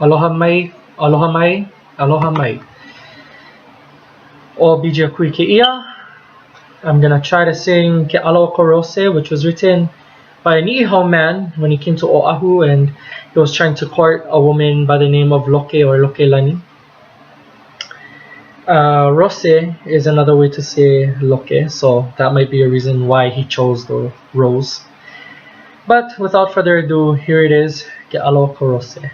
Aloha mai, aloha mai, aloha mai. O bija kui kēia. I'm gonna try to sing Ke Alo Korose, which was written by an iho man when he came to Oahu and he was trying to court a woman by the name of Loke or Lokelani. Rose is another way to say Loke, so that might be a reason why he chose the rose. But without further ado, here it is, Ke Alo Korose.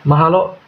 Mahalo.